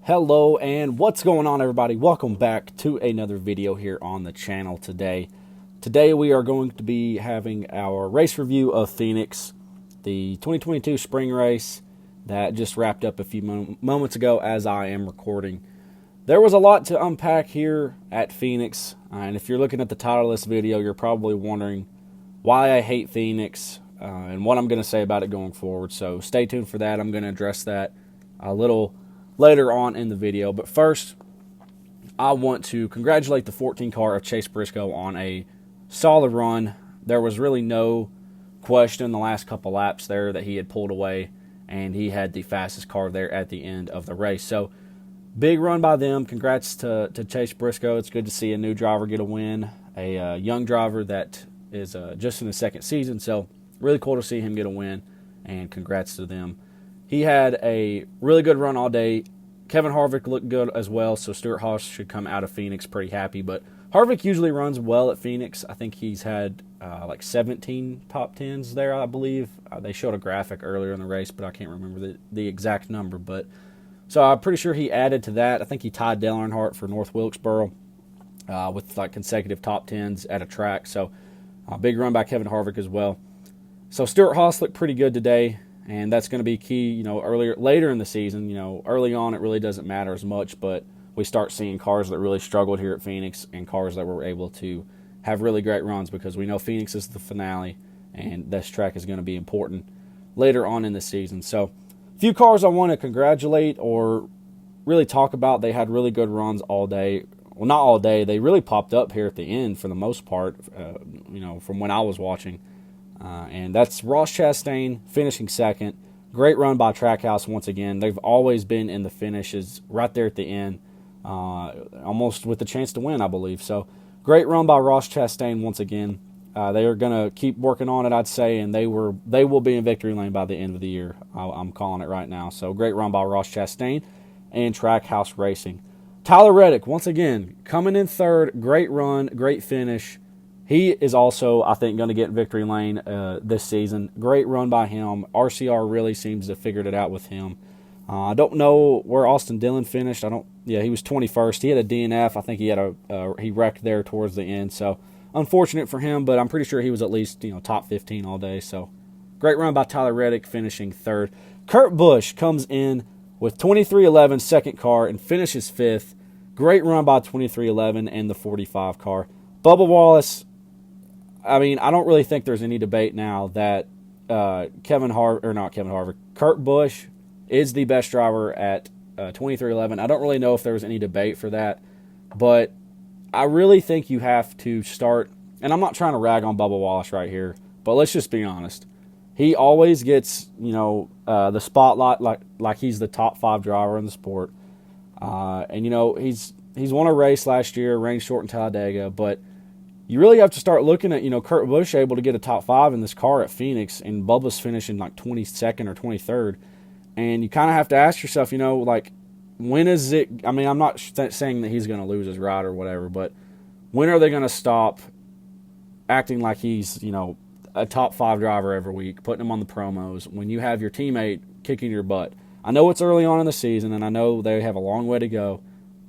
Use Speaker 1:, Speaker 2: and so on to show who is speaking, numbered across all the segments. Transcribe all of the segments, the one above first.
Speaker 1: Hello and what's going on, everybody? Welcome back to another video here on the channel today. Today we are going to be having our race review of Phoenix, the 2022 spring race that just wrapped up a few moments ago as I am recording. There was a lot to unpack here at Phoenix, and if you're looking at the title of this video, you're probably wondering why I hate Phoenix and what I'm going to say about it going forward. So stay tuned for that. I'm going to address that a little later on in the video. But first, I want to congratulate the 14 car of Chase Briscoe on a solid run. There was really no question the last couple laps there that he had pulled away, and he had the fastest car there at the end of the race. So big run by them. Congrats to Chase Briscoe. It's good to see a new driver get a win, a young driver that is just in his second season. So really cool to see him get a win, and congrats to them. He had a really good run all day. Kevin Harvick looked good as well, so Stewart-Haas should come out of Phoenix pretty happy. But Harvick usually runs well at Phoenix. I think he's had like 17 top 10s there, I believe. They showed a graphic earlier in the race, but I can't remember the exact number. But so I'm pretty sure he added to that. I think he tied Dale Earnhardt for North Wilkesboro with like consecutive top 10s at a track. So big run by Kevin Harvick as well. So Stewart-Haas looked pretty good today. And that's going to be key, later in the season. Early on it really doesn't matter as much, but we start seeing cars that really struggled here at Phoenix and cars that were able to have really great runs, because we know Phoenix is the finale and this track is going to be important later on in the season. So a few cars I want to congratulate or really talk about. They had really good runs all day. Well, not all day. They really popped up here at the end for the most part, from when I was watching. And that's Ross Chastain finishing second. Great run by Trackhouse once again. They've always been in the finishes right there at the end, almost with the chance to win, I believe. So great run by Ross Chastain once again. They are going to keep working on it, I'd say, and they will be in victory lane by the end of the year. I'm calling it right now. So great run by Ross Chastain and Trackhouse Racing. Tyler Reddick, once again, coming in third. Great run, great finish. He is also, I think, going to get victory lane this season. Great run by him. RCR really seems to have figured it out with him. I don't know where Austin Dillon finished. He was 21st. He had a DNF. I think he wrecked there towards the end. So unfortunate for him, but I'm pretty sure he was at least top 15 all day. So great run by Tyler Reddick finishing third. Kurt Busch comes in with 2311 second car and finishes fifth. Great run by 2311 and the 45 car. Bubba Wallace. I don't really think there's any debate now that Kurt Busch is the best driver at 2311. I don't really know if there was any debate for that, but I really think you have to start, and I'm not trying to rag on Bubba Wallace right here, but let's just be honest. He always gets, the spotlight like he's the top 5 driver in the sport. He's won a race last year, rain short in Talladega, but you really have to start looking at, Kurt Busch able to get a top 5 in this car at Phoenix, and Bubba's finishing like 22nd or 23rd. And you kind of have to ask yourself, when is it? I'm not saying that he's going to lose his ride or whatever, but when are they going to stop acting like he's, a top 5 driver every week, putting him on the promos when you have your teammate kicking your butt? I know it's early on in the season, and I know they have a long way to go.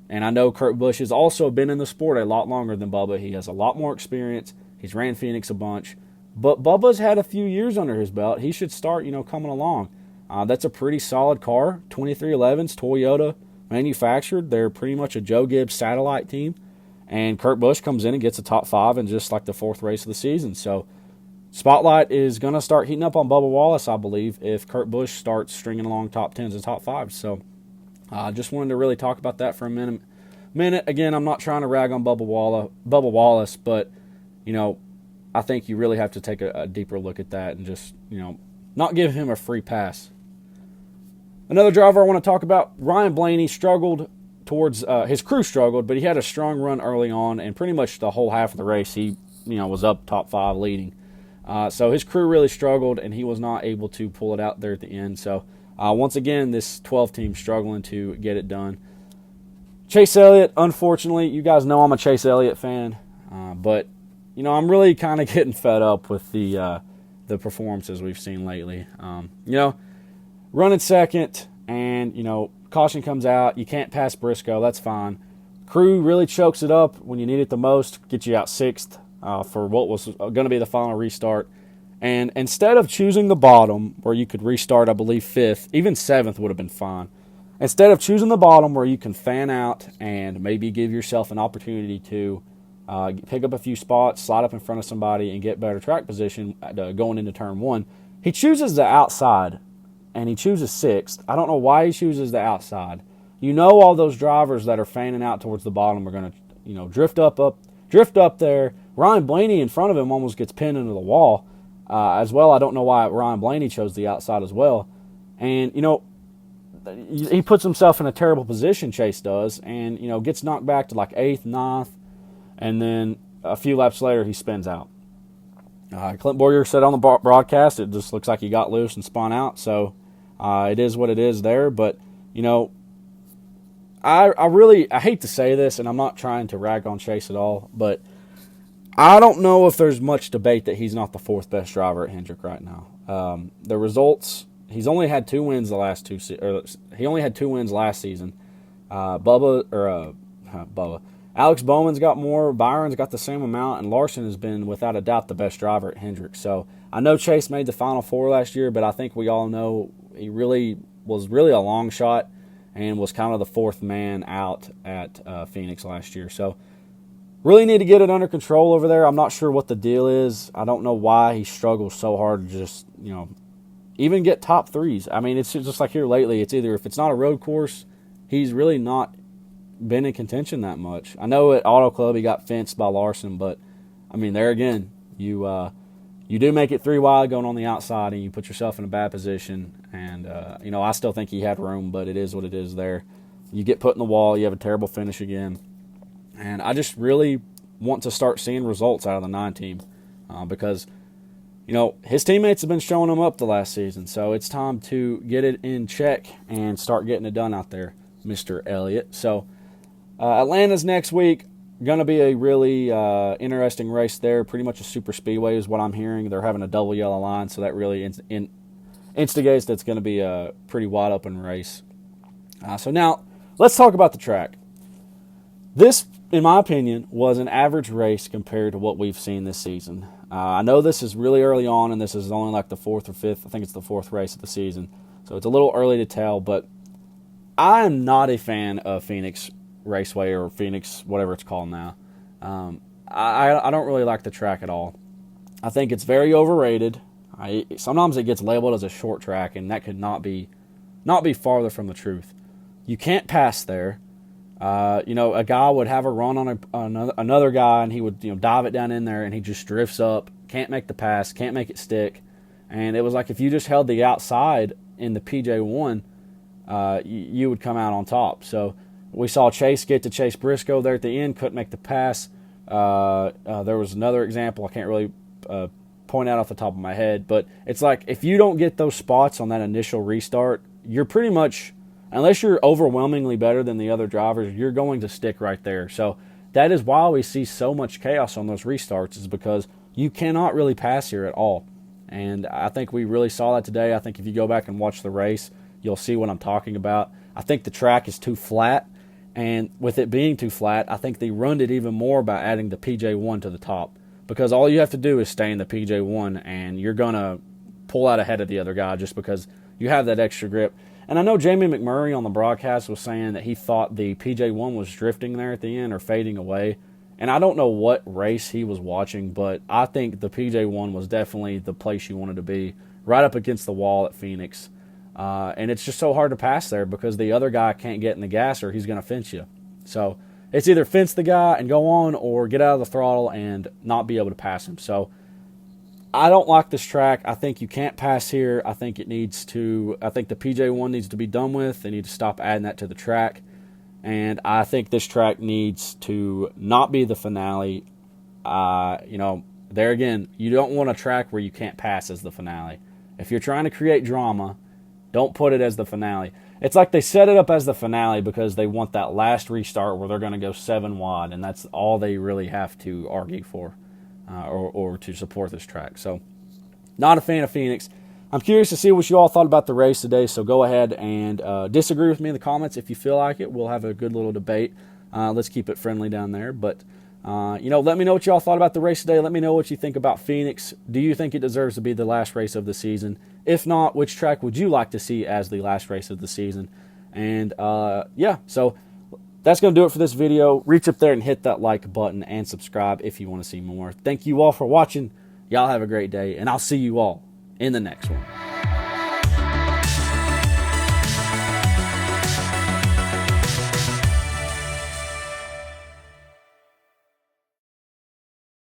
Speaker 1: And I know Kurt Busch has also been in the sport a lot longer than Bubba. He has a lot more experience. He's ran Phoenix a bunch. But Bubba's had a few years under his belt. He should start, coming along. That's a pretty solid car. 2311's Toyota manufactured. They're pretty much a Joe Gibbs satellite team. And Kurt Busch comes in and gets a top 5 in just like the 4th race of the season. So spotlight is going to start heating up on Bubba Wallace, I believe, if Kurt Busch starts stringing along top 10s and top 5s. So I just wanted to really talk about that for a minute. Again, I'm not trying to rag on Bubba Wallace, but, I think you really have to take a deeper look at that and just, not give him a free pass. Another driver I want to talk about, Ryan Blaney, struggled towards, his crew struggled, but he had a strong run early on, and pretty much the whole half of the race he, was up top 5 leading. So his crew really struggled, and he was not able to pull it out there at the end. So once again, this 12 team struggling to get it done. Chase Elliott, unfortunately, you guys know I'm a Chase Elliott fan, but I'm really kind of getting fed up with the performances we've seen lately. Running second, and caution comes out. You can't pass Briscoe. That's fine. Crew really chokes it up when you need it the most, gets you out sixth for what was going to be the final restart. And instead of choosing the bottom where you could restart, I believe, fifth, even seventh would have been fine. Instead of choosing the bottom where you can fan out and maybe give yourself an opportunity to pick up a few spots, slide up in front of somebody, and get better track position going into turn one, he chooses the outside, and he chooses sixth. I don't know why he chooses the outside. You know all those drivers that are fanning out towards the bottom are going to, drift up there. Ryan Blaney in front of him almost gets pinned into the wall as well. I don't know why Ryan Blaney chose the outside as well. And, he puts himself in a terrible position, Chase does, and, gets knocked back to like 8th, 9th, and then a few laps later he spins out. Clint Boyer said on the broadcast it just looks like he got loose and spun out, so it is what it is there. But, I hate to say this, and I'm not trying to rag on Chase at all, but I don't know if there's much debate that he's not the fourth best driver at Hendrick right now. The results, he's only had 2 wins he only had 2 wins last season. Alex Bowman's got more, Byron's got the same amount, and Larson has been without a doubt the best driver at Hendrick. So I know Chase made the Final Four last year, but I think we all know he was really a long shot and was kind of the fourth man out at Phoenix last year. So really need to get it under control over there. I'm not sure what the deal is. I don't know why he struggles so hard to just, even get top threes. I mean, it's just like here lately. It's either if it's not a road course, he's really not been in contention that much. I know at Auto Club he got fenced by Larson, but, I mean, there again, you do make it 3 wide going on the outside, and you put yourself in a bad position. And, I still think he had room, but it is what it is there. You get put in the wall, you have a terrible finish again. And I just really want to start seeing results out of the 9 team because, his teammates have been showing him up the last season. So it's time to get it in check and start getting it done out there, Mr. Elliott. So Atlanta's next week. Going to be a really interesting race there. Pretty much a super speedway is what I'm hearing. They're having a double yellow line, so that really instigates that's going to be a pretty wide open race. So now let's talk about the track. This, in my opinion, was an average race compared to what we've seen this season. I know this is really early on, and this is only like the 4th or 5th. I think it's the 4th race of the season, so it's a little early to tell. But I am not a fan of Phoenix Raceway or Phoenix, whatever it's called now. I don't really like the track at all. I think it's very overrated. Sometimes it gets labeled as a short track, and that could not be farther from the truth. You can't pass there. A guy would have a run on another guy, and he would dive it down in there, and he just drifts up, can't make the pass, can't make it stick. And it was like if you just held the outside in the PJ1, you would come out on top. So we saw Chase get to Chase Briscoe there at the end, couldn't make the pass. There was another example I can't really point out off the top of my head, but it's like if you don't get those spots on that initial restart, you're pretty much, unless you're overwhelmingly better than the other drivers, you're going to stick right there. So that is why we see so much chaos on those restarts, is because you cannot really pass here at all. And I think we really saw that today. I think if you go back and watch the race, you'll see what I'm talking about. I think the track is too flat, and with it being too flat, I think they ruined it even more by adding the PJ1 to the top, because all you have to do is stay in the PJ1, and you're going to pull out ahead of the other guy just because you have that extra grip. And I know Jamie McMurray on the broadcast was saying that he thought the PJ1 was drifting there at the end or fading away. And I don't know what race he was watching, but I think the PJ1 was definitely the place you wanted to be, right up against the wall at Phoenix. And it's just so hard to pass there because the other guy can't get in the gas or he's going to fence you. So it's either fence the guy and go on or get out of the throttle and not be able to pass him. So I don't like this track. I think you can't pass here. I think the PJ1 needs to be done with. They need to stop adding that to the track. And I think this track needs to not be the finale. There again, you don't want a track where you can't pass as the finale. If you're trying to create drama, don't put it as the finale. It's like they set it up as the finale because they want that last restart where they're going to go 7 wide, and that's all they really have to argue for or to support this track. So, not a fan of Phoenix. I'm curious to see what you all thought about the race today, so go ahead and disagree with me in the comments if you feel like it. We'll have a good little debate. Let's keep it friendly down there. But, let me know what you all thought about the race today. Let me know what you think about Phoenix. Do you think it deserves to be the last race of the season? If not, which track would you like to see as the last race of the season? And, so that's going to do it for this video. Reach up there and hit that like button and subscribe if you want to see more. Thank you all for watching. Y'all have a great day, and I'll see you all in the next one.